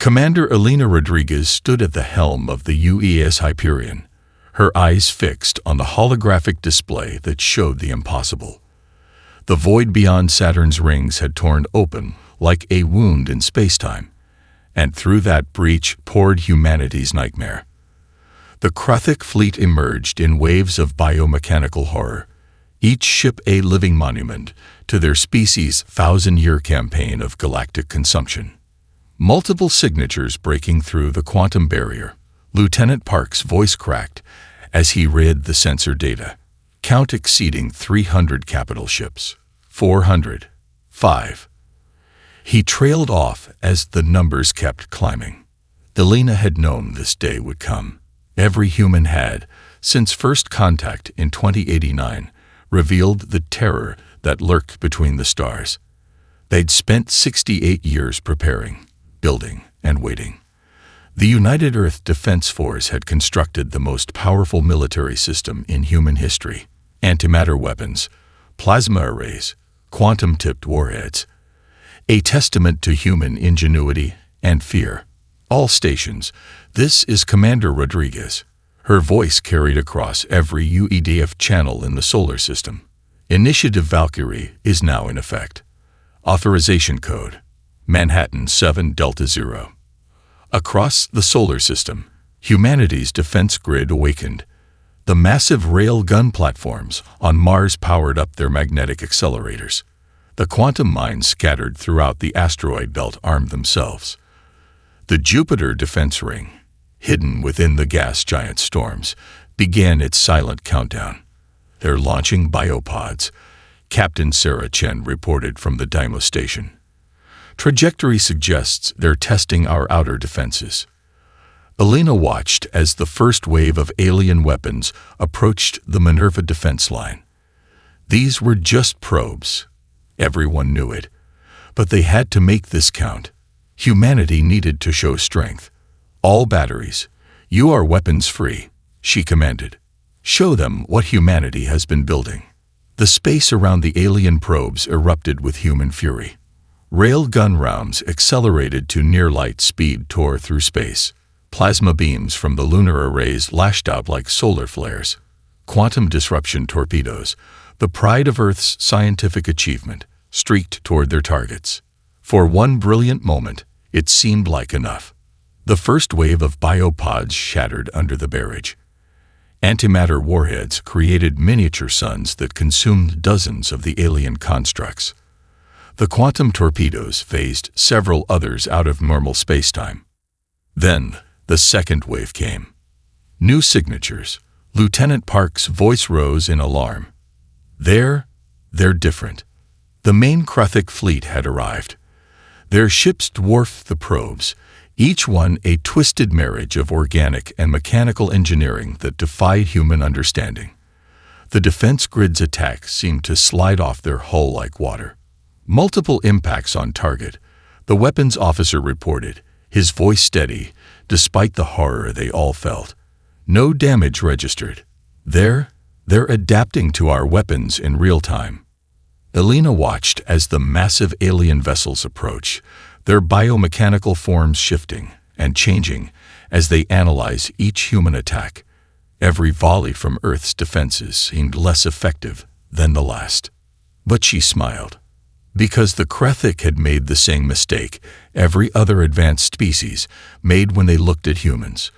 Commander Elena Rodriguez stood at the helm of the UES Hyperion, her eyes fixed on the holographic display that showed the impossible. The void beyond Saturn's rings had torn open like a wound in spacetime, and through that breach poured humanity's nightmare. The Galactic fleet emerged in waves of biomechanical horror, each ship a living monument to their species' 1,000-year campaign of galactic consumption. Multiple signatures breaking through the quantum barrier, Lieutenant Park's voice cracked as he read the sensor data, count exceeding 300 capital ships. 400. 5. He trailed off as the numbers kept climbing. Elena had known this day would come. Every human had, since first contact in 2089, revealed the terror that lurked between the stars. They'd spent 68 years preparing, building, and waiting. The United Earth Defense Force had constructed the most powerful military system in human history: antimatter weapons, plasma arrays, quantum-tipped warheads. A testament to human ingenuity and fear. All stations, this is Commander Rodriguez. Her voice carried across every UEDF channel in the solar system. Initiative Valkyrie is now in effect. Authorization code: Manhattan 7 Delta 0. Across the solar system, humanity's defense grid awakened. The massive rail gun platforms on Mars powered up their magnetic accelerators. The quantum mines scattered throughout the asteroid belt armed themselves. The Jupiter defense ring, hidden within the gas giant storms, began its silent countdown. They're launching biopods, Captain Sarah Chen reported from the Dymo station. Trajectory suggests they're testing our outer defenses. Elena watched as the first wave of alien weapons approached the Minerva defense line. These were just probes. Everyone knew it. But they had to make this count. Humanity needed to show strength. All batteries, you are weapons-free, she commanded. Show them what humanity has been building. The space around the alien probes erupted with human fury. Rail gun rounds accelerated to near-light speed tore through space. Plasma beams from the lunar arrays lashed out like solar flares. Quantum disruption torpedoes, the pride of Earth's scientific achievement, streaked toward their targets. For one brilliant moment, it seemed like enough. The first wave of biopods shattered under the barrage. Antimatter warheads created miniature suns that consumed dozens of the alien constructs. The quantum torpedoes phased several others out of normal spacetime. Then, the second wave came. New signatures. Lieutenant Park's voice rose in alarm. They're different. The main Galactic fleet had arrived. Their ships dwarfed the probes, each one a twisted marriage of organic and mechanical engineering that defied human understanding. The defense grid's attacks seemed to slide off their hull like water. Multiple impacts on target, the weapons officer reported, his voice steady, despite the horror they all felt. No damage registered. They're adapting to our weapons in real time. Elena watched as the massive alien vessels approached, their biomechanical forms shifting and changing as they analyze each human attack. Every volley from Earth's defenses seemed less effective than the last. But she smiled. Because the Galactic had made the same mistake every other advanced species made when they looked at humans.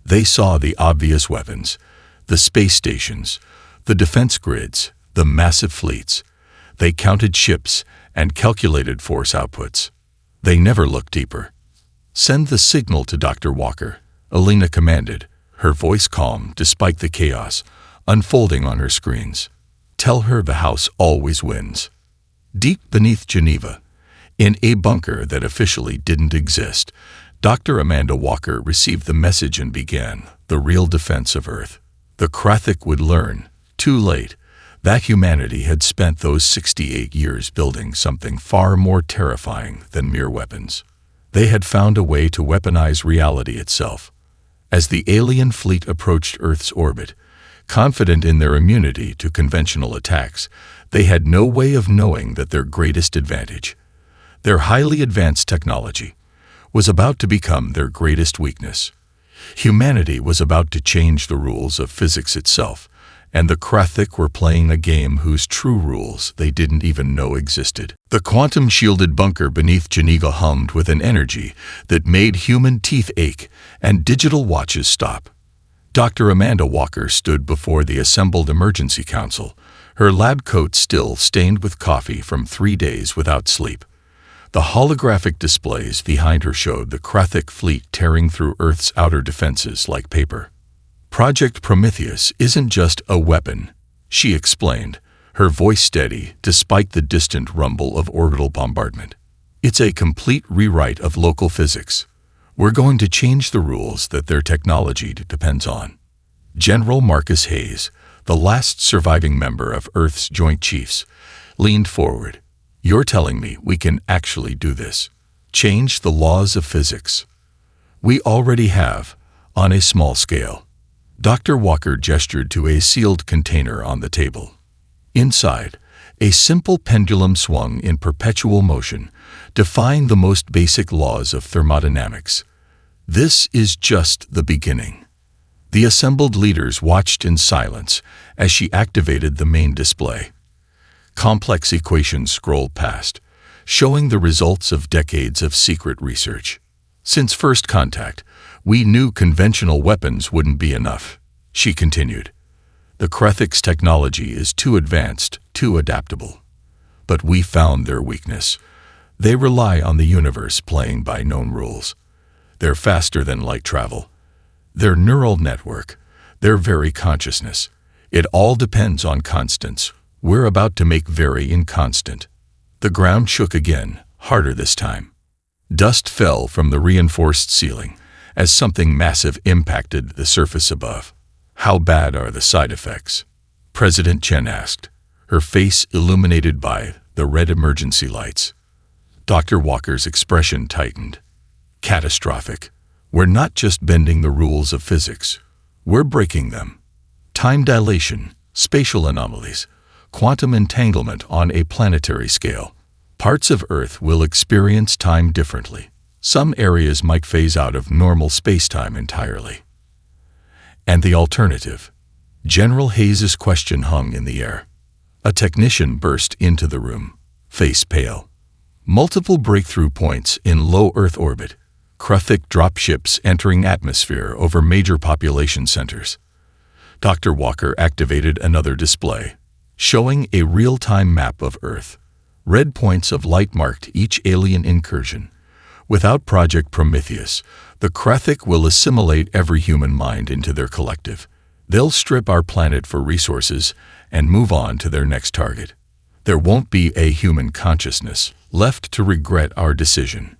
They saw the obvious weapons, the space stations, the defense grids, the massive fleets. They counted ships and calculated force outputs. They never looked deeper. Send the signal to Dr. Walker, Elena commanded, her voice calm despite the chaos unfolding on her screens. Tell her the house always wins. Deep beneath Geneva, in a bunker that officially didn't exist, Dr. Amanda Walker received the message and began the real defense of Earth. The Galactic would learn, too late, that humanity had spent those 68 years building something far more terrifying than mere weapons. They had found a way to weaponize reality itself. As the alien fleet approached Earth's orbit, confident in their immunity to conventional attacks, they had no way of knowing that their greatest advantage, their highly advanced technology, was about to become their greatest weakness. Humanity was about to change the rules of physics itself, and the Galactic were playing a game whose true rules they didn't even know existed. The quantum-shielded bunker beneath Geneva hummed with an energy that made human teeth ache and digital watches stop. Dr. Amanda Walker stood before the assembled emergency council, her lab coat still stained with coffee from 3 days without sleep. The holographic displays behind her showed the Galactic fleet tearing through Earth's outer defenses like paper. Project Prometheus isn't just a weapon, she explained, her voice steady despite the distant rumble of orbital bombardment. It's a complete rewrite of local physics. We're going to change the rules that their technology depends on. General Marcus Hayes, the last surviving member of Earth's Joint Chiefs, leaned forward. You're telling me we can actually do this? Change the laws of physics? We already have, on a small scale. Dr. Walker gestured to a sealed container on the table. Inside, a simple pendulum swung in perpetual motion, defying the most basic laws of thermodynamics. This is just the beginning. The assembled leaders watched in silence as she activated the main display. Complex equations scrolled past, showing the results of decades of secret research. Since first contact, we knew conventional weapons wouldn't be enough, she continued. The Galactic's technology is too advanced, too adaptable. But we found their weakness. They rely on the universe playing by known rules. They're faster than light travel. Their neural network, their very consciousness, it all depends on constants. We're about to make very inconstant. The ground shook again, harder this time. Dust fell from the reinforced ceiling as something massive impacted the surface above. How bad are the side effects? President Chen asked, her face illuminated by the red emergency lights. Dr. Walker's expression tightened. Catastrophic. We're not just bending the rules of physics. We're breaking them. Time dilation, spatial anomalies, quantum entanglement on a planetary scale. Parts of Earth will experience time differently. Some areas might phase out of normal space-time entirely. And the alternative? General Hayes's question hung in the air. A technician burst into the room, face pale. Multiple breakthrough points in low Earth orbit. Galactic dropships entering atmosphere over major population centers. Dr. Walker activated another display, showing a real-time map of Earth. Red points of light marked each alien incursion. Without Project Prometheus, the Galactic will assimilate every human mind into their collective. They'll strip our planet for resources and move on to their next target. There won't be a human consciousness left to regret our decision.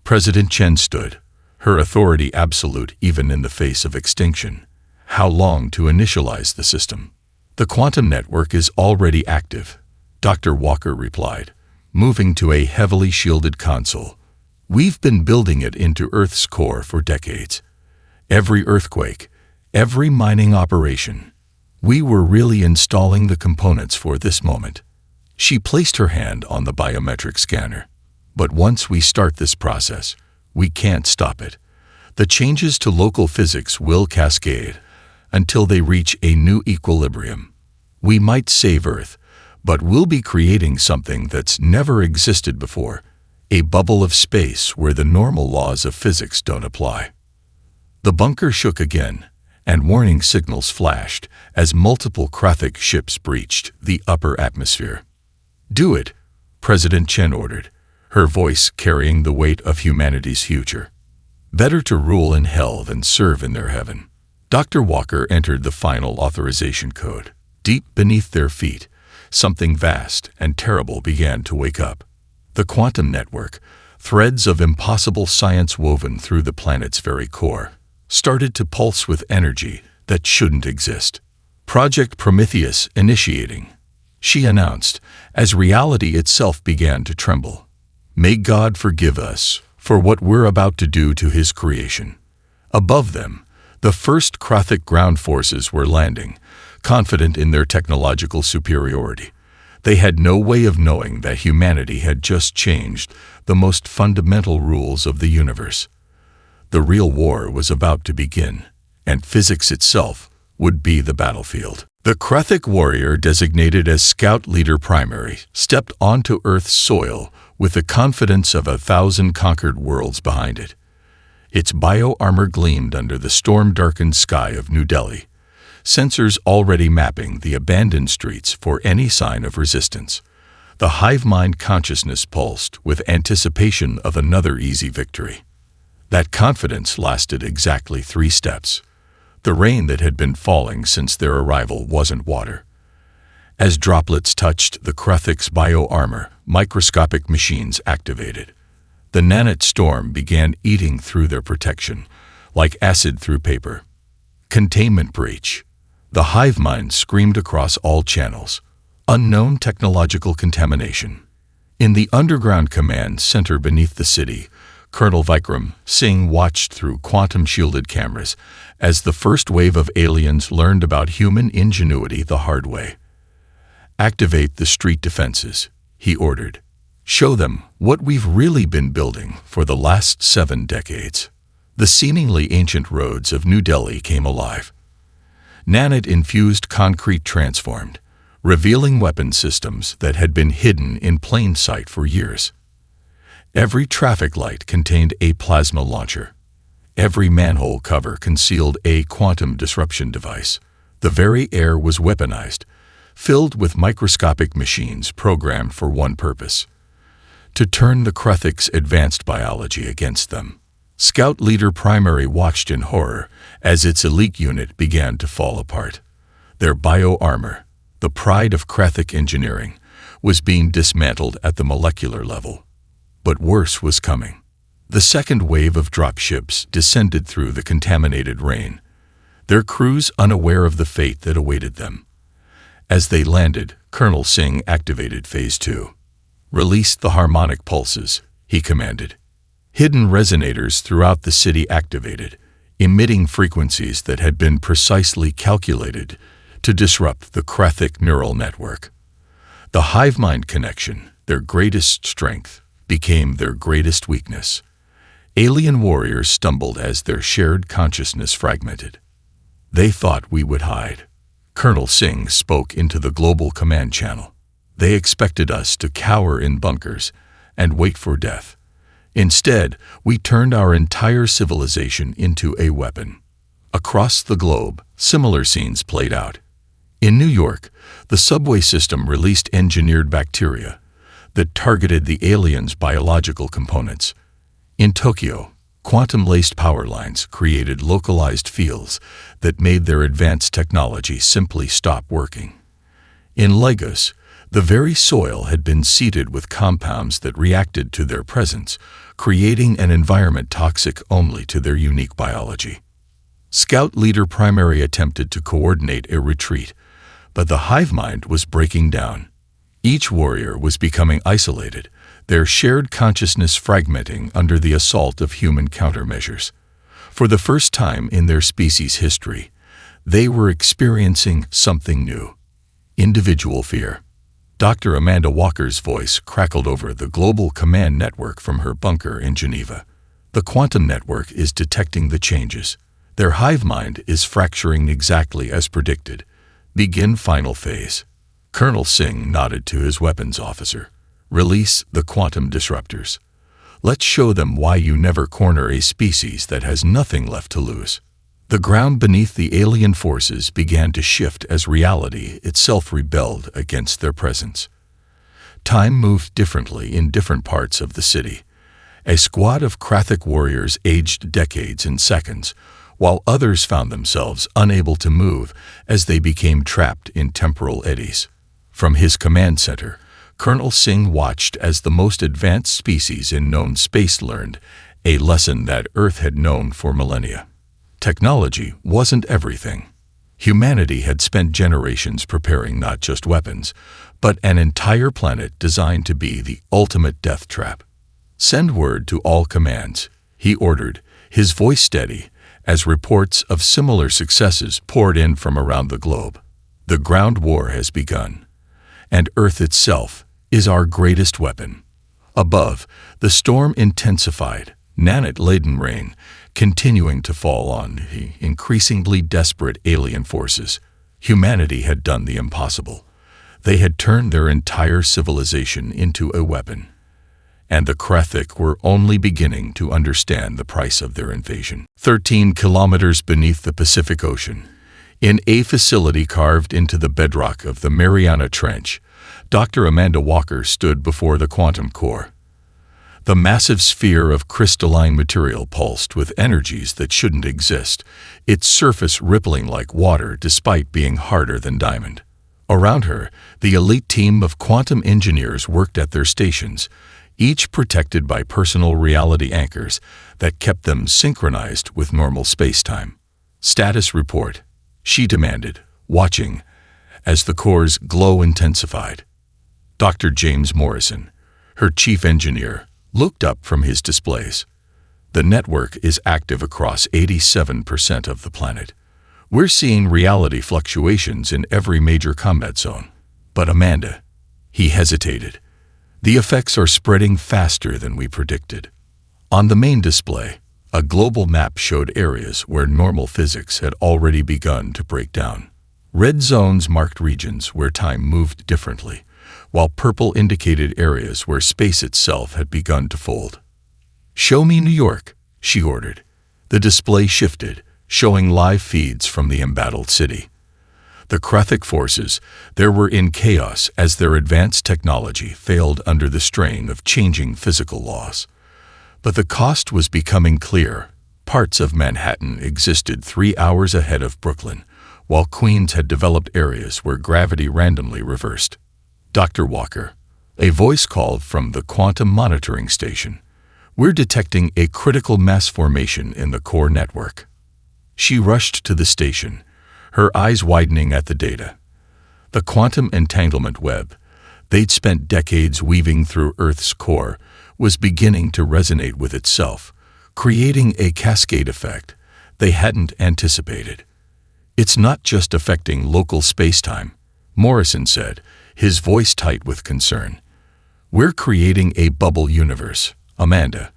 President Chen stood, her authority absolute even in the face of extinction. How long to initialize the system? The quantum network is already active, Dr. Walker replied, moving to a heavily shielded console. We've been building it into Earth's core for decades. Every earthquake, every mining operation. We were really installing the components for this moment. She placed her hand on the biometric scanner. But once we start this process, we can't stop it. The changes to local physics will cascade until they reach a new equilibrium. We might save Earth, but we'll be creating something that's never existed before, a bubble of space where the normal laws of physics don't apply. The bunker shook again, and warning signals flashed as multiple Galactic ships breached the upper atmosphere. Do it, President Chen ordered, her voice carrying the weight of humanity's future. Better to rule in hell than serve in their heaven. Dr. Walker entered the final authorization code. Deep beneath their feet, something vast and terrible began to wake up. The quantum network, threads of impossible science woven through the planet's very core, started to pulse with energy that shouldn't exist. Project Prometheus initiating, she announced, as reality itself began to tremble. May God forgive us for what we're about to do to His creation. Above them, the first Galactic ground forces were landing, confident in their technological superiority. They had no way of knowing that humanity had just changed the most fundamental rules of the universe. The real war was about to begin, and physics itself would be the battlefield. The Krethik warrior, designated as Scout Leader Primary, stepped onto Earth's soil with the confidence of 1,000 conquered worlds behind it. Its bio-armor gleamed under the storm-darkened sky of New Delhi, sensors already mapping the abandoned streets for any sign of resistance. The hive mind consciousness pulsed with anticipation of another easy victory. That confidence lasted exactly 3 steps. The rain that had been falling since their arrival wasn't water. As droplets touched the Krethik's bio-armor, microscopic machines activated. The nanite storm began eating through their protection, like acid through paper. Containment breach. The hive mind screamed across all channels. Unknown technological contamination. In the underground command center beneath the city, Colonel Vikram Singh watched through quantum-shielded cameras as the first wave of aliens learned about human ingenuity the hard way. "Activate the street defenses," he ordered. "Show them what we've really been building for the last 7 decades." The seemingly ancient roads of New Delhi came alive. Nanite-infused concrete transformed, revealing weapon systems that had been hidden in plain sight for years. Every traffic light contained a plasma launcher. Every manhole cover concealed a quantum disruption device. The very air was weaponized, filled with microscopic machines programmed for one purpose: to turn the Krethik's advanced biology against them. Scout Leader Primary watched in horror as its elite unit began to fall apart. Their bio-armor, the pride of Krethik engineering, was being dismantled at the molecular level. But worse was coming. The second wave of dropships descended through the contaminated rain, their crews unaware of the fate that awaited them. As they landed, Colonel Singh activated Phase 2. "Release the harmonic pulses," he commanded. Hidden resonators throughout the city activated, emitting frequencies that had been precisely calculated to disrupt the Krethik neural network. The hive mind connection, their greatest strength, became their greatest weakness. Alien warriors stumbled as their shared consciousness fragmented. "They thought we would hide." Colonel Singh spoke into the global command channel. "They expected us to cower in bunkers and wait for death. Instead, we turned our entire civilization into a weapon." Across the globe, similar scenes played out. In New York, the subway system released engineered bacteria that targeted the aliens' biological components. In Tokyo, quantum-laced power lines created localized fields that made their advanced technology simply stop working. In Lagos, the very soil had been seeded with compounds that reacted to their presence, creating an environment toxic only to their unique biology. Scout Leader Primary attempted to coordinate a retreat, but the hive mind was breaking down. Each warrior was becoming isolated, their shared consciousness fragmenting under the assault of human countermeasures. For the first time in their species' history, they were experiencing something new: individual fear. Dr. Amanda Walker's voice crackled over the global command network from her bunker in Geneva. "The quantum network is detecting the changes. Their hive mind is fracturing exactly as predicted. Begin final phase." Colonel Singh nodded to his weapons officer. "Release the quantum disruptors. Let's show them why you never corner a species that has nothing left to lose." The ground beneath the alien forces began to shift as reality itself rebelled against their presence. Time moved differently in different parts of the city. A squad of Krethik warriors aged decades in seconds, while others found themselves unable to move as they became trapped in temporal eddies. From his command center, Colonel Singh watched as the most advanced species in known space learned a lesson that Earth had known for millennia. Technology wasn't everything. Humanity had spent generations preparing not just weapons, but an entire planet designed to be the ultimate death trap. "Send word to all commands," he ordered, his voice steady, as reports of similar successes poured in from around the globe. "The ground war has begun, and Earth itself is our greatest weapon. Above, the storm intensified, nanite-laden rain continuing to fall on the increasingly desperate alien forces. Humanity had done the impossible. They had turned their entire civilization into a weapon. And the Galactic were only beginning to understand the price of their invasion. 13 kilometers beneath the Pacific Ocean, in a facility carved into the bedrock of the Mariana Trench, Dr. Amanda Walker stood before the quantum core. The massive sphere of crystalline material pulsed with energies that shouldn't exist, its surface rippling like water despite being harder than diamond. Around her, the elite team of quantum engineers worked at their stations, each protected by personal reality anchors that kept them synchronized with normal space-time. "Status report," she demanded, watching as the core's glow intensified. Dr. James Morrison, her chief engineer, looked up from his displays. "The network is active across 87% of the planet. We're seeing reality fluctuations in every major combat zone." "But Amanda," he hesitated, "the effects are spreading faster than we predicted." On the main display, a global map showed areas where normal physics had already begun to break down. Red zones marked regions where time moved differently, while purple indicated areas where space itself had begun to fold. "Show me New York," she ordered. The display shifted, showing live feeds from the embattled city. The Galactic forces there were in chaos as their advanced technology failed under the strain of changing physical laws. But the cost was becoming clear. Parts of Manhattan existed 3 hours ahead of Brooklyn, while Queens had developed areas where gravity randomly reversed. "Dr. Walker," a voice called from the quantum monitoring station, "we're detecting a critical mass formation in the core network." She rushed to the station, her eyes widening at the data. The quantum entanglement web they'd spent decades weaving through Earth's core was beginning to resonate with itself, creating a cascade effect they hadn't anticipated. "It's not just affecting local space-time," Morrison said, his voice tight with concern. "We're creating a bubble universe, Amanda.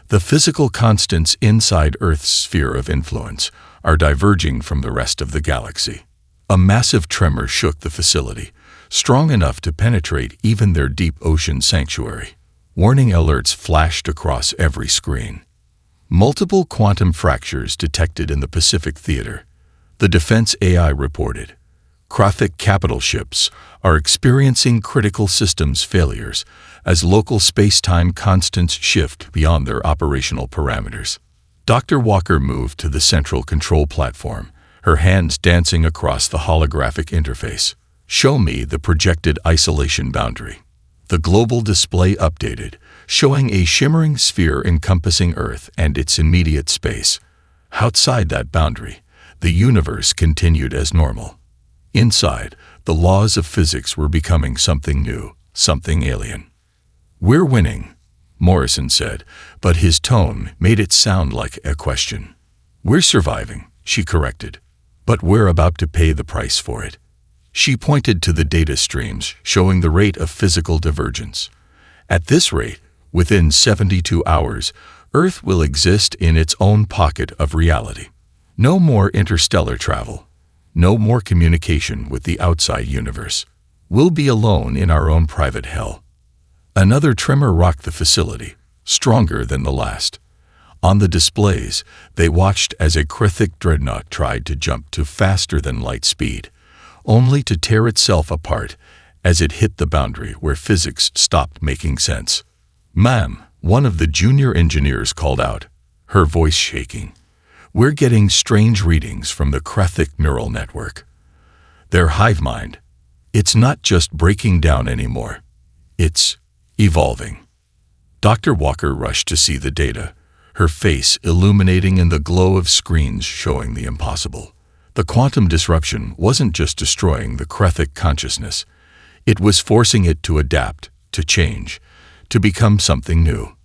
The physical constants inside Earth's sphere of influence are diverging from the rest of the galaxy." A massive tremor shook the facility, strong enough to penetrate even their deep ocean sanctuary. Warning alerts flashed across every screen. Multiple quantum fractures detected in the Pacific Theater. The Defense AI reported, "Galactic capital ships are experiencing critical systems failures as local space-time constants shift beyond their operational parameters." Dr. Walker moved to the central control platform, her hands dancing across the holographic interface. "Show me the projected isolation boundary." The global display updated, showing a shimmering sphere encompassing Earth and its immediate space. Outside that boundary, the universe continued as normal. Inside, the laws of physics were becoming something new, something alien. "We're winning," Morrison said, but his tone made it sound like a question. "We're surviving," she corrected, "but we're about to pay the price for it." She pointed to the data streams showing the rate of physical divergence. "At this rate, within 72 hours, Earth will exist in its own pocket of reality. No more interstellar travel. No more communication with the outside universe. We'll be alone in our own private hell." Another tremor rocked the facility, stronger than the last. On the displays, they watched as a Galactic dreadnought tried to jump to faster than light speed, only to tear itself apart as it hit the boundary where physics stopped making sense. "Ma'am," one of the junior engineers called out, her voice shaking, "we're getting strange readings from the Galactic neural network. Their hive mind. It's not just breaking down anymore. It's evolving." Dr. Walker rushed to see the data, her face illuminating in the glow of screens showing the impossible. The quantum disruption wasn't just destroying the Galactic consciousness. It was forcing it to adapt, to change, to become something new.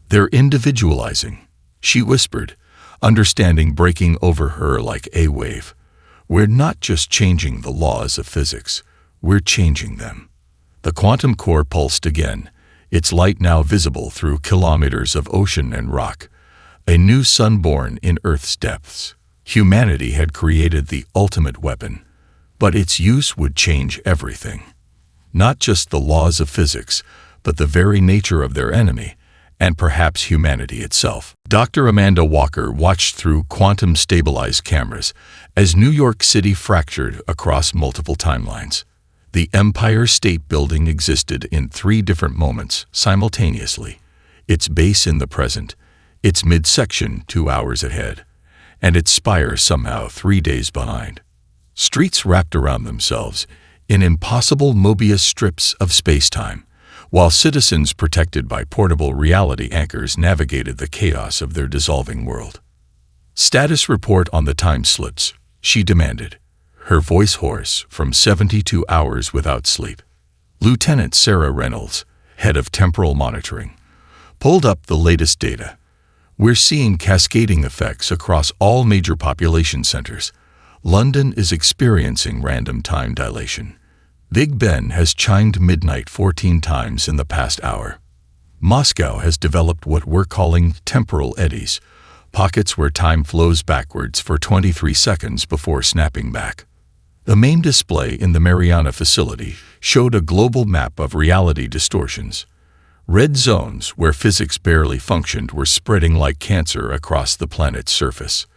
"They're individualizing," she whispered, understanding breaking over her like a wave. "We're not just changing the laws of physics, we're changing them." The quantum core pulsed again, its light now visible through kilometers of ocean and rock. A new sun born in Earth's depths. Humanity had created the ultimate weapon, but its use would change everything. Not just the laws of physics, but the very nature of their enemy, and perhaps humanity itself. Dr. Amanda Walker watched through quantum-stabilized cameras as New York City fractured across multiple timelines. The Empire State Building existed in 3 different moments simultaneously, its base in the present, its midsection 2 hours ahead, and its spire somehow 3 days behind. Streets wrapped around themselves in impossible Mobius strips of space-time, while citizens protected by portable reality anchors navigated the chaos of their dissolving world. "Status report on the time slips," she demanded, her voice hoarse from 72 hours without sleep. Lieutenant Sarah Reynolds, head of temporal monitoring, pulled up the latest data. "We're seeing cascading effects across all major population centers. London is experiencing random time dilation. Big Ben has chimed midnight 14 times in the past hour. Moscow has developed what we're calling temporal eddies, pockets where time flows backwards for 23 seconds before snapping back." The main display in the Mariana facility showed a global map of reality distortions. Red zones where physics barely functioned were spreading like cancer across the planet's surface.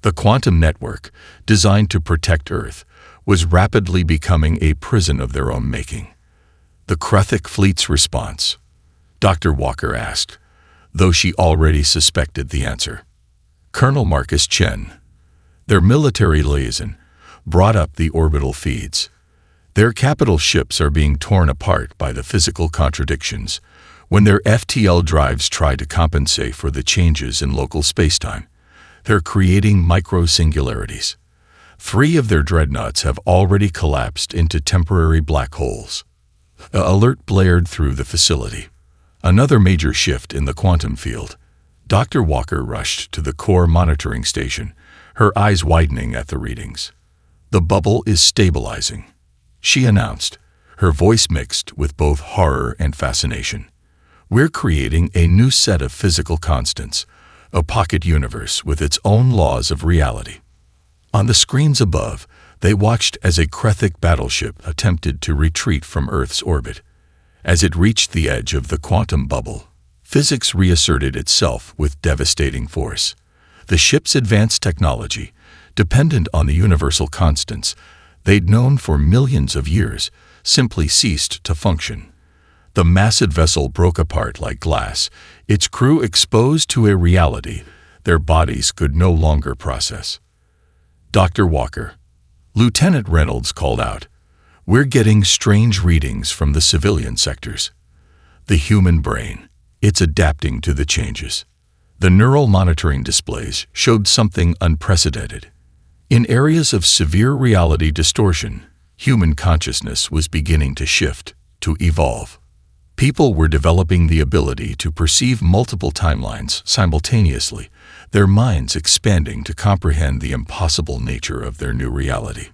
The quantum network, designed to protect Earth, was rapidly becoming a prison of their own making. "The Kruthic Fleet's response?" Dr. Walker asked, though she already suspected the answer. Colonel Marcus Chen, their military liaison, brought up the orbital feeds. "Their capital ships are being torn apart by the physical contradictions. When their FTL drives try to compensate for the changes in local spacetime, they're creating micro-singularities. 3 of their dreadnoughts have already collapsed into temporary black holes." An alert blared through the facility. Another major shift in the quantum field. Dr. Walker rushed to the core monitoring station, her eyes widening at the readings. "The bubble is stabilizing," she announced, her voice mixed with both horror and fascination. "We're creating a new set of physical constants, a pocket universe with its own laws of reality." On the screens above, they watched as a Kruthic battleship attempted to retreat from Earth's orbit. As it reached the edge of the quantum bubble, physics reasserted itself with devastating force. The ship's advanced technology, dependent on the universal constants they'd known for millions of years, simply ceased to function. The massive vessel broke apart like glass, its crew exposed to a reality their bodies could no longer process. "Dr. Walker," Lieutenant Reynolds called out, "we're getting strange readings from the civilian sectors. The human brain, it's adapting to the changes." The neural monitoring displays showed something unprecedented. In areas of severe reality distortion, human consciousness was beginning to shift, to evolve. People were developing the ability to perceive multiple timelines simultaneously, their minds expanding to comprehend the impossible nature of their new reality.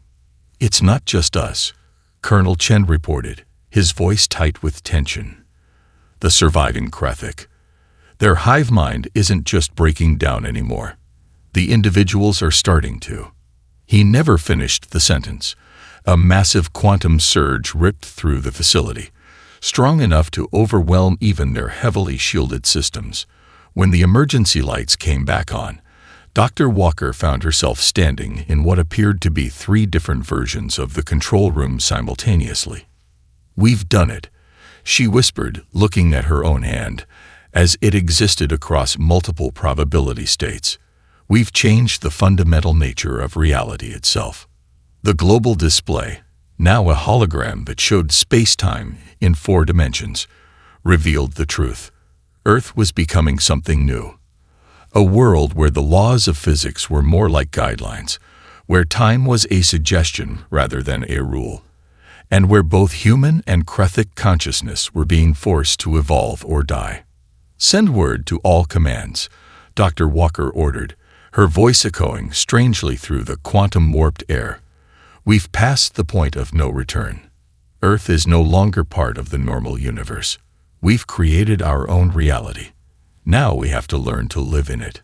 "It's not just us," Colonel Chen reported, his voice tight with tension. "The surviving Kruthic. Their hive mind isn't just breaking down anymore. The individuals are starting to." He never finished the sentence. A massive quantum surge ripped through the facility, strong enough to overwhelm even their heavily shielded systems. When the emergency lights came back on, Dr. Walker found herself standing in what appeared to be 3 different versions of the control room simultaneously. "We've done it," she whispered, looking at her own hand, as it existed across multiple probability states. "We've changed the fundamental nature of reality itself." The global display, now a hologram that showed space-time in 4 dimensions, revealed the truth. Earth was becoming something new. A world where the laws of physics were more like guidelines, where time was a suggestion rather than a rule, and where both human and Kruthic consciousness were being forced to evolve or die. "Send word to all commands," Dr. Walker ordered, her voice echoing strangely through the quantum-warped air. "We've passed the point of no return." Earth is no longer part of the normal universe. We've created our own reality. Now we have to learn to live in it.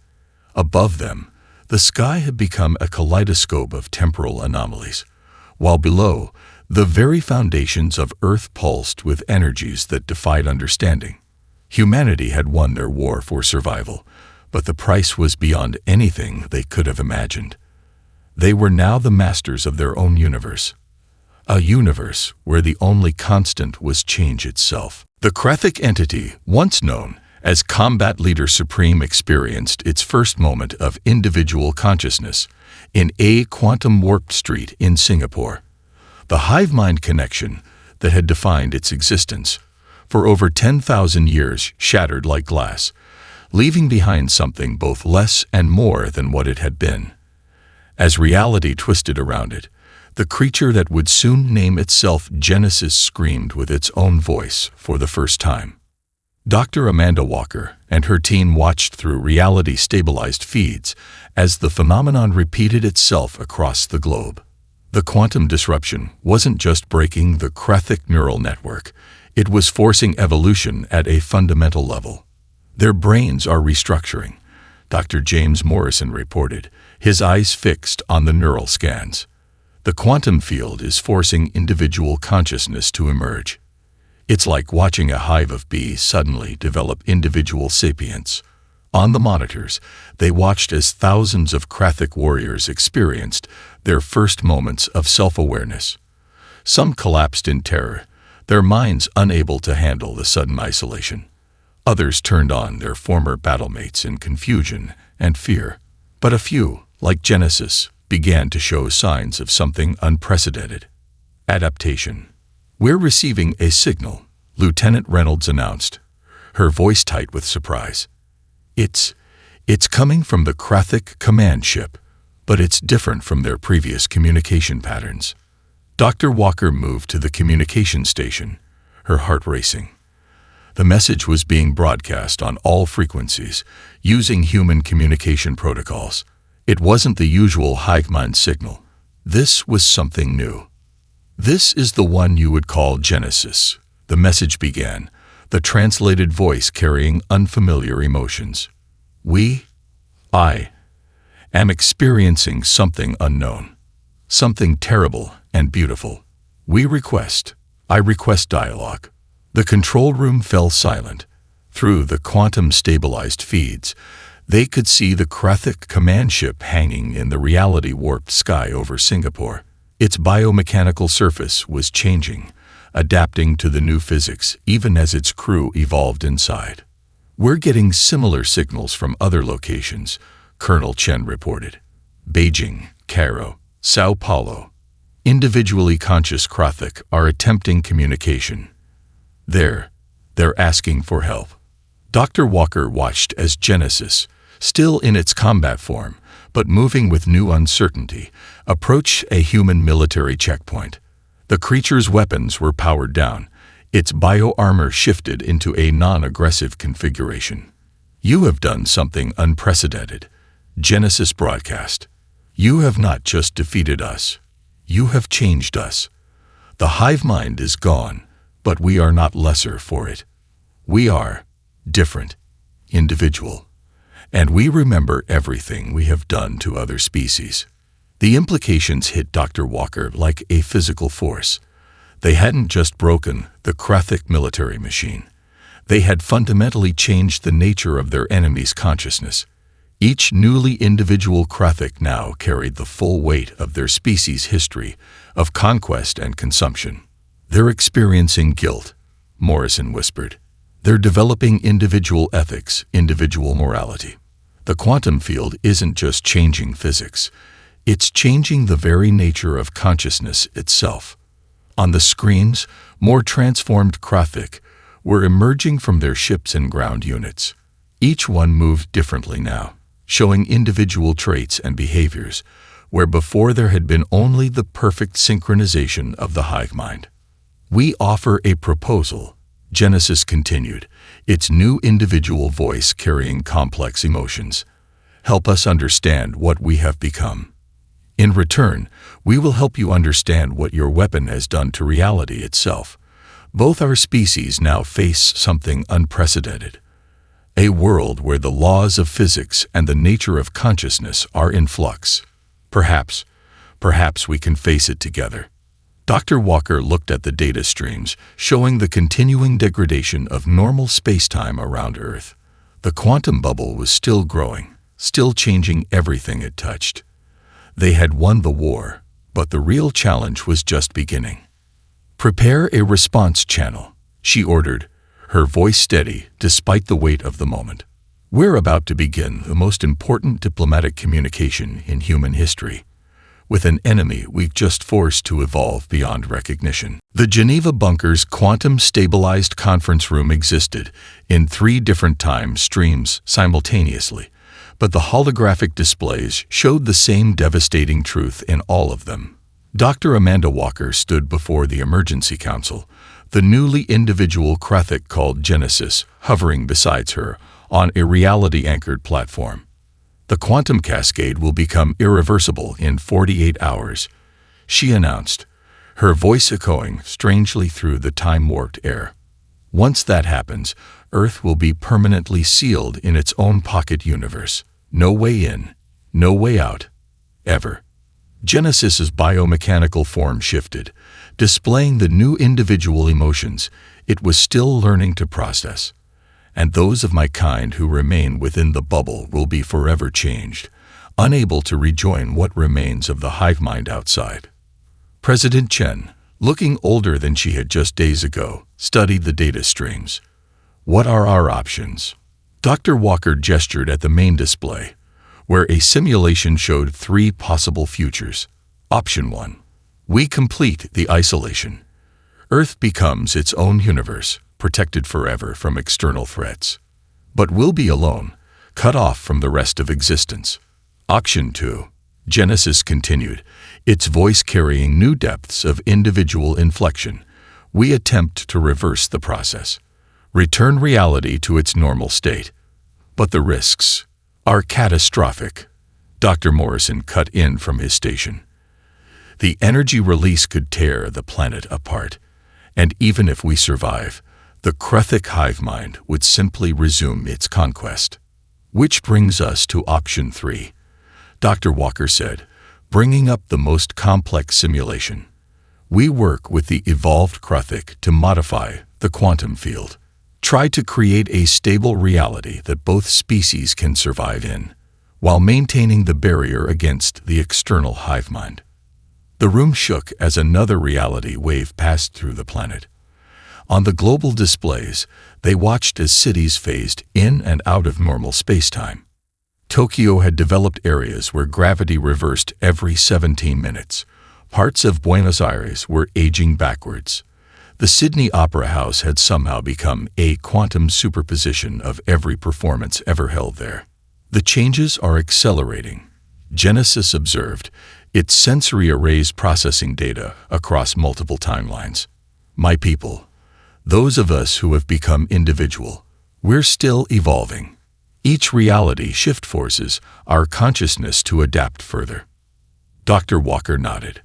Above them, the sky had become a kaleidoscope of temporal anomalies, while below, the very foundations of Earth pulsed with energies that defied understanding. Humanity had won their war for survival, but the price was beyond anything they could have imagined. They were now the masters of their own universe. A universe where the only constant was change itself. The Krathic entity, once known as Combat Leader Supreme, experienced its first moment of individual consciousness in A Quantum Warped Street in Singapore. The hive-mind connection that had defined its existence for over 10,000 years shattered like glass, leaving behind something both less and more than what it had been. As reality twisted around it, the creature that would soon name itself Genesis screamed with its own voice for the first time. Dr. Amanda Walker and her team watched through reality-stabilized feeds as the phenomenon repeated itself across the globe. The quantum disruption wasn't just breaking the Krathic neural network, it was forcing evolution at a fundamental level. Their brains are restructuring, Dr. James Morrison reported, his eyes fixed on the neural scans. The quantum field is forcing individual consciousness to emerge. It's like watching a hive of bees suddenly develop individual sapience. On the monitors, they watched as thousands of Krathic warriors experienced their first moments of self-awareness. Some collapsed in terror, their minds unable to handle the sudden isolation. Others turned on their former battlemates in confusion and fear. But a few, like Genesis, began to show signs of something unprecedented. Adaptation. "We're receiving a signal," Lieutenant Reynolds announced, her voice tight with surprise. It's coming from the Krathic command ship, but it's different from their previous communication patterns." Dr. Walker moved to the communication station, her heart racing. The message was being broadcast on all frequencies, using human communication protocols. It wasn't the usual hive-mind signal. This was something new. "This is the one you would call Genesis," the message began, the translated voice carrying unfamiliar emotions. I am experiencing something unknown, something terrible and beautiful. I request dialogue." The control room fell silent. Through the quantum-stabilized feeds, they could see the Krathic command ship hanging in the reality-warped sky over Singapore. Its biomechanical surface was changing, adapting to the new physics even as its crew evolved inside. "We're getting similar signals from other locations," Colonel Chen reported. "Beijing, Cairo, Sao Paulo. Individually conscious Krathic are attempting communication. They're asking for help." Dr. Walker watched as Genesis, still in its combat form, but moving with new uncertainty, approached a human military checkpoint. The creature's weapons were powered down, its bio-armor shifted into a non-aggressive configuration. "You have done something unprecedented," Genesis broadcast. "You have not just defeated us, you have changed us. The hive mind is gone, but we are not lesser for it. We are different, individual, and we remember everything we have done to other species." The implications hit Dr. Walker like a physical force. They hadn't just broken the Krathic military machine. They had fundamentally changed the nature of their enemy's consciousness. Each newly individual Krathic now carried the full weight of their species' history of conquest and consumption. "They're experiencing guilt," Morrison whispered. "They're developing individual ethics, individual morality. The quantum field isn't just changing physics. It's changing the very nature of consciousness itself." On the screens, more transformed Krathic were emerging from their ships and ground units. Each one moved differently now, showing individual traits and behaviors, where before there had been only the perfect synchronization of the hive mind. "We offer a proposal," Genesis continued, its new individual voice carrying complex emotions. "Help us understand what we have become. In return, we will help you understand what your weapon has done to reality itself. Both our species now face something unprecedented. A world where the laws of physics and the nature of consciousness are in flux. Perhaps we can face it together. Dr. Walker looked at the data streams, showing the continuing degradation of normal spacetime around Earth. The quantum bubble was still growing, still changing everything it touched. They had won the war, but the real challenge was just beginning. "Prepare a response channel," she ordered, her voice steady despite the weight of the moment. "We're about to begin the most important diplomatic communication in human history, with an enemy we've just forced to evolve beyond recognition." The Geneva bunker's quantum-stabilized conference room existed in 3 different time streams simultaneously, but the holographic displays showed the same devastating truth in all of them. Dr. Amanda Walker stood before the Emergency Council, the newly individual Kruthic called Genesis hovering beside her on a reality-anchored platform. "The quantum cascade will become irreversible in 48 hours, she announced, her voice echoing strangely through the time-warped air. "Once that happens, Earth will be permanently sealed in its own pocket universe. No way in, no way out. Ever." Genesis's biomechanical form shifted, displaying the new individual emotions it was still learning to process. "And those of my kind who remain within the bubble will be forever changed, unable to rejoin what remains of the hive mind outside." President Chen, looking older than she had just days ago, studied the data streams. "What are our options?" Dr. Walker gestured at the main display, where a simulation showed 3 possible futures. Option 1. We complete the isolation. Earth becomes its own universe, protected forever from external threats. But we'll be alone, cut off from the rest of existence. Option 2. Genesis continued, its voice carrying new depths of individual inflection. We attempt to reverse the process, return reality to its normal state. But the risks are catastrophic. Dr. Morrison cut in from his station. The energy release could tear the planet apart, and even if we survive, the Kruthic hive mind would simply resume its conquest. Which brings us to option 3, Dr. Walker said, bringing up the most complex simulation. We work with the evolved Kruthic to modify the quantum field. Try to create a stable reality that both species can survive in, while maintaining the barrier against the external hive mind. The room shook as another reality wave passed through the planet. On the global displays, they watched as cities phased in and out of normal spacetime. Tokyo had developed areas where gravity reversed every 17 minutes. Parts of Buenos Aires were aging backwards. The Sydney Opera House had somehow become a quantum superposition of every performance ever held there. The changes are accelerating, Genesis observed, its sensory arrays processing data across multiple timelines. My people, those of us who have become individual, we're still evolving. Each reality shift forces our consciousness to adapt further. Dr. Walker nodded.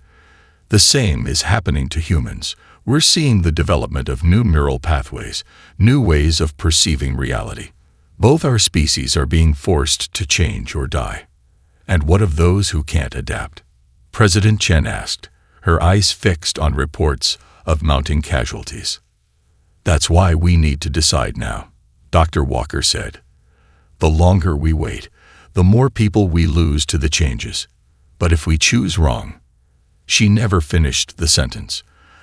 The same is happening to humans. We're seeing the development of new neural pathways, new ways of perceiving reality. Both our species are being forced to change or die. And what of those who can't adapt? President Chen asked, her eyes fixed on reports of mounting casualties. That's why we need to decide now, Dr. Walker said. The longer we wait, the more people we lose to the changes. But if we choose wrong... She never finished the sentence.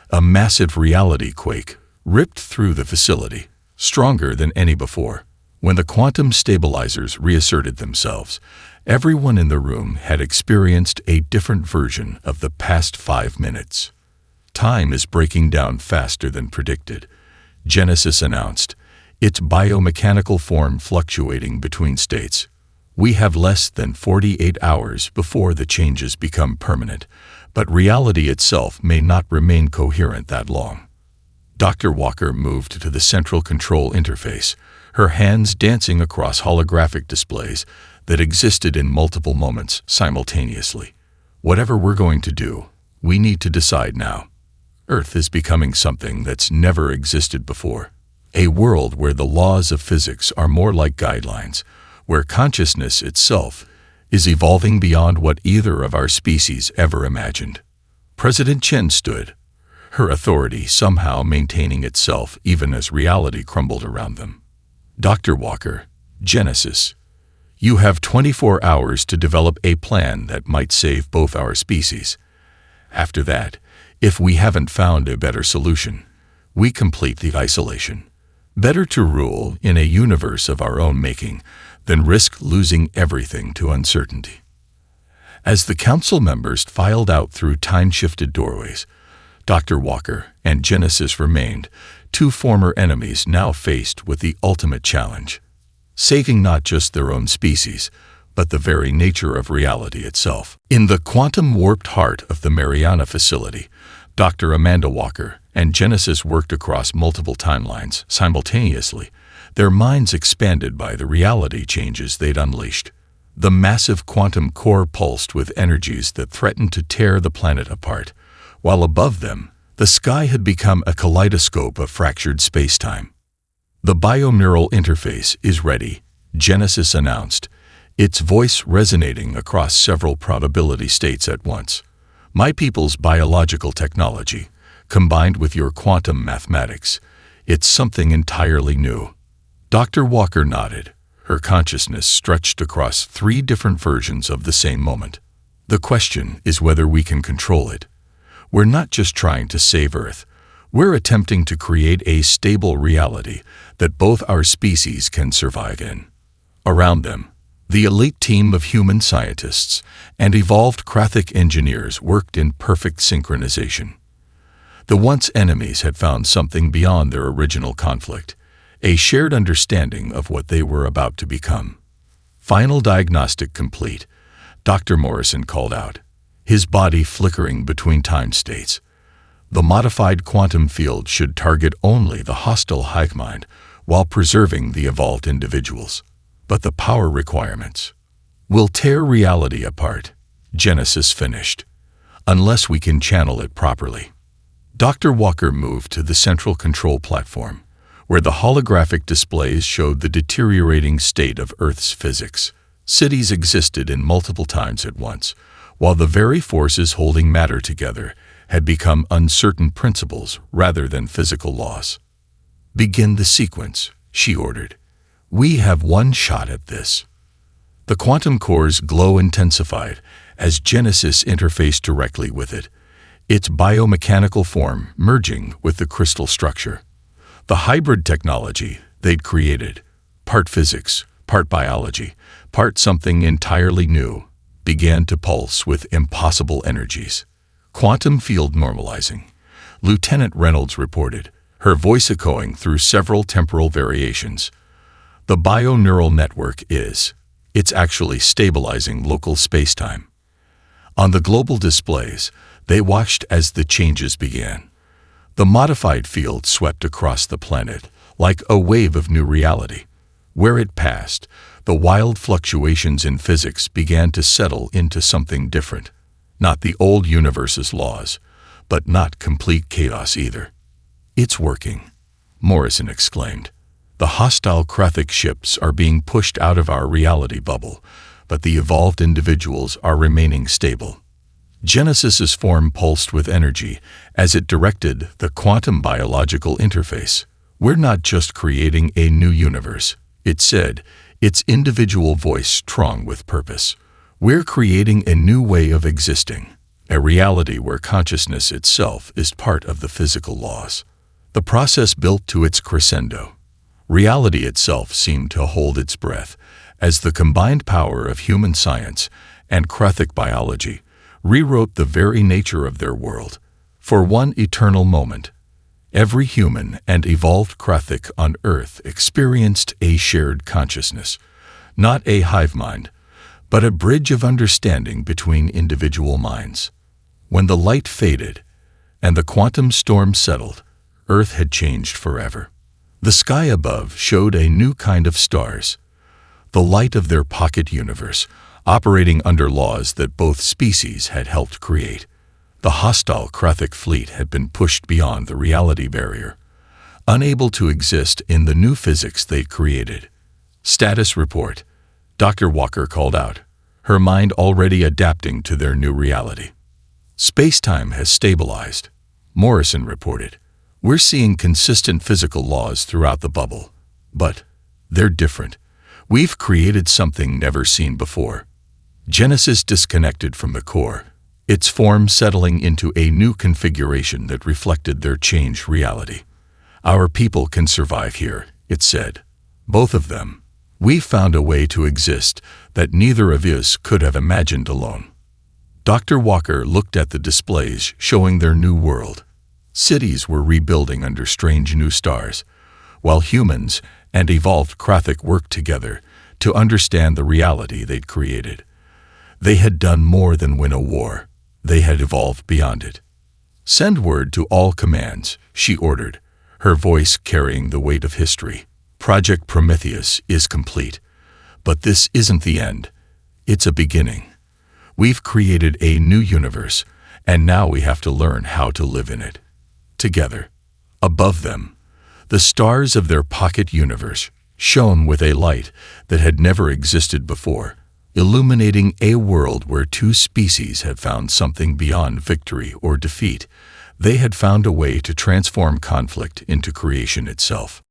A massive reality quake ripped through the facility, stronger than any before. When the quantum stabilizers reasserted themselves, everyone in the room had experienced a different version of the past 5 minutes. Time is breaking down faster than predicted, Genesis announced, its biomechanical form fluctuating between states. We have less than 48 hours before the changes become permanent, but reality itself may not remain coherent that long. Dr. Walker moved to the central control interface, her hands dancing across holographic displays that existed in multiple moments simultaneously. Whatever we're going to do, we need to decide now. Earth is becoming something that's never existed before. A world where the laws of physics are more like guidelines, where consciousness itself is evolving beyond what either of our species ever imagined. President Chen stood, her authority somehow maintaining itself even as reality crumbled around them. Dr. Walker, Genesis, you have 24 hours to develop a plan that might save both our species. After that, if we haven't found a better solution, we complete the isolation. Better to rule in a universe of our own making than risk losing everything to uncertainty. As the council members filed out through time-shifted doorways, Dr. Walker and Genesis remained, two former enemies now faced with the ultimate challenge, saving not just their own species, but the very nature of reality itself. In the quantum-warped heart of the Mariana facility, Dr. Amanda Walker and Genesis worked across multiple timelines simultaneously, their minds expanded by the reality changes they'd unleashed. The massive quantum core pulsed with energies that threatened to tear the planet apart, while above them, the sky had become a kaleidoscope of fractured space-time. The bioneural interface is ready, Genesis announced, its voice resonating across several probability states at once. My people's biological technology, combined with your quantum mathematics, it's something entirely new. Dr. Walker nodded, her consciousness stretched across 3 different versions of the same moment. The question is whether we can control it. We're not just trying to save Earth. We're attempting to create a stable reality that both our species can survive in. Around them, the elite team of human scientists and evolved Galactic engineers worked in perfect synchronization. The once enemies had found something beyond their original conflict, a shared understanding of what they were about to become. Final diagnostic complete, Dr. Morrison called out, his body flickering between time states. The modified quantum field should target only the hostile hive mind while preserving the evolved individuals. But the power requirements will tear reality apart, Genesis finished, unless we can channel it properly. Dr. Walker moved to the central control platform, where the holographic displays showed the deteriorating state of Earth's physics. Cities existed in multiple times at once, while the very forces holding matter together had become uncertain principles rather than physical laws. Begin the sequence, she ordered. We have one shot at this. The quantum core's glow intensified as Genesis interfaced directly with it, its biomechanical form merging with the crystal structure. The hybrid technology they'd created, part physics, part biology, part something entirely new, began to pulse with impossible energies. Quantum field normalizing, Lieutenant Reynolds reported, her voice echoing through several temporal variations. The bioneural network it's actually stabilizing local space-time. On the global displays, they watched as the changes began. The modified field swept across the planet like a wave of new reality. Where it passed, the wild fluctuations in physics began to settle into something different. Not the old universe's laws, but not complete chaos either. It's working, Morrison exclaimed. The hostile Galactic ships are being pushed out of our reality bubble, but the evolved individuals are remaining stable. Genesis's form pulsed with energy as it directed the quantum biological interface. We're not just creating a new universe, it said, its individual voice strong with purpose. We're creating a new way of existing, a reality where consciousness itself is part of the physical laws. The process built to its crescendo. Reality itself seemed to hold its breath as the combined power of human science and Galactic biology rewrote the very nature of their world. For one eternal moment, every human and evolved Galactic on Earth experienced a shared consciousness, not a hive mind, but a bridge of understanding between individual minds. When the light faded and the quantum storm settled, Earth had changed forever. The sky above showed a new kind of stars, the light of their pocket universe, operating under laws that both species had helped create. The hostile Krothic fleet had been pushed beyond the reality barrier, unable to exist in the new physics they'd created. Status report, Dr. Walker called out, her mind already adapting to their new reality. Space-time has stabilized, Morrison reported. We're seeing consistent physical laws throughout the bubble. But they're different. We've created something never seen before. Genesis disconnected from the core, its form settling into a new configuration that reflected their changed reality. Our people can survive here, it said. Both of them. We've found a way to exist that neither of us could have imagined alone. Dr. Walker looked at the displays showing their new world. Cities were rebuilding under strange new stars, while humans and evolved Krothic worked together to understand the reality they'd created. They had done more than win a war. They had evolved beyond it. Send word to all commands, she ordered, her voice carrying the weight of history. Project Prometheus is complete. But this isn't the end. It's a beginning. We've created a new universe, and now we have to learn how to live in it. Together. Above them, the stars of their pocket universe shone with a light that had never existed before, illuminating a world where two species had found something beyond victory or defeat. They had found a way to transform conflict into creation itself.